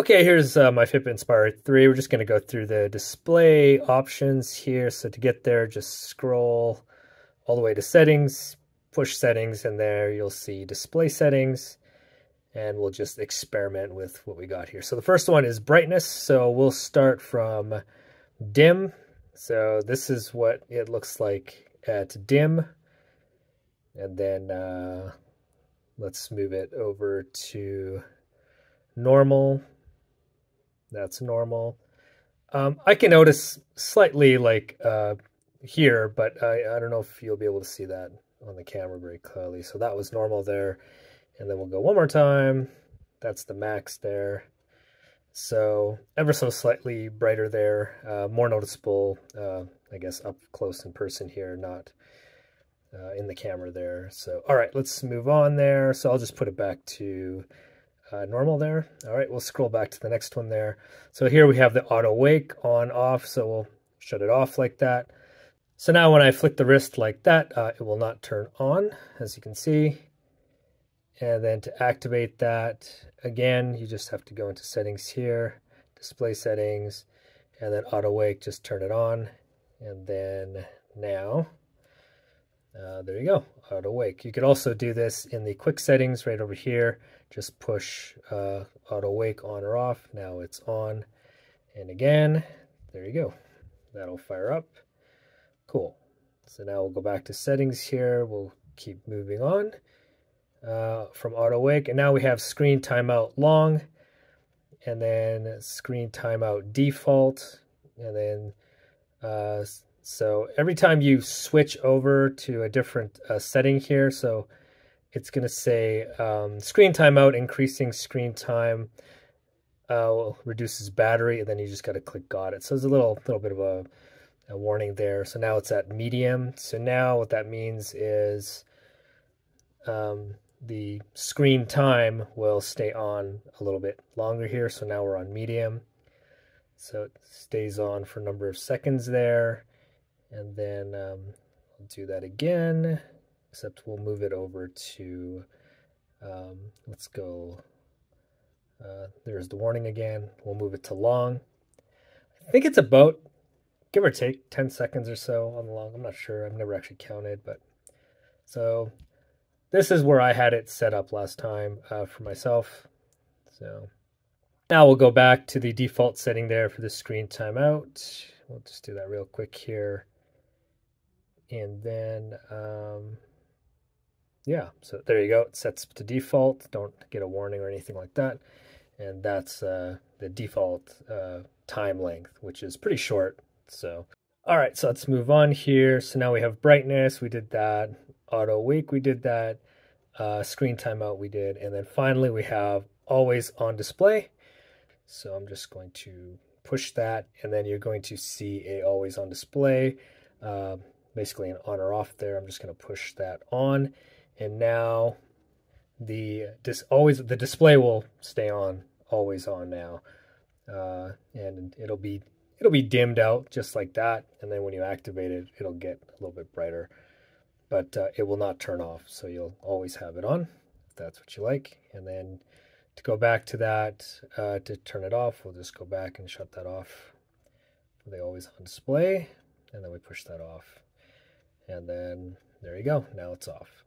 Okay, here's my Fitbit Inspire 3. We're just going to go through the display options here. So to get there, just scroll all the way to settings, push settings, and there you'll see display settings. And we'll just experiment with what we got here. So the first one is brightness. So we'll start from dim. So this is what it looks like at dim. And then let's move it over to normal. That's normal. I can notice slightly like here, but I don't know if you'll be able to see that on the camera very clearly. So that was normal there. And then we'll go one more time. That's the max there. So ever so slightly brighter there, more noticeable, I guess, up close in person here, not in the camera there. So, all right, let's move on there. So I'll just put it back to normal there. All right, we'll scroll back to the next one there. So here we have the auto wake on off. So we'll shut it off like that. So now when I flick the wrist like that, it will not turn on, as you can see. And then to activate that, again, you just have to go into settings here, display settings, and then auto wake, just turn it on. And then now, there you go, auto wake. You could also do this in the quick settings right over here. Just push auto wake on or off. Now it's on. And again, there you go. That'll fire up. Cool. So now we'll go back to settings here. We'll keep moving on from auto wake. And now we have screen timeout long, and then screen timeout default. And then, so every time you switch over to a different setting here, so it's going to say screen timeout, increasing screen time, reduces battery, and then you just got to click got it. So there's a little bit of a warning there. So now it's at medium. So now what that means is the screen time will stay on a little bit longer here. So now we're on medium. So it stays on for a number of seconds there. And then I'll do that again, except we'll move it over to, let's go, there's the warning again. We'll move it to long. I think it's about, give or take, 10 seconds or so on the long. I'm not sure. I've never actually counted, but so this is where I had it set up last time for myself. So now we'll go back to the default setting there for the screen timeout. We'll just do that real quick here. And then, yeah, so there you go. It sets to default. Don't get a warning or anything like that. And that's the default time length, which is pretty short. So, all right, so let's move on here. So now we have brightness. We did that. Auto wake, we did that. Screen timeout, we did. And then finally, we have always on display. So I'm just going to push that, and then you're going to see a always on display. Basically an on or off there. I'm just going to push that on, and now the display will stay on, always on now, and it'll be dimmed out just like that. And then when you activate it, it'll get a little bit brighter, but it will not turn off. So you'll always have it on if that's what you like. And then to go back to that, to turn it off, we'll just go back and shut that off. They always on display, and then we push that off. And then there you go. Now it's off.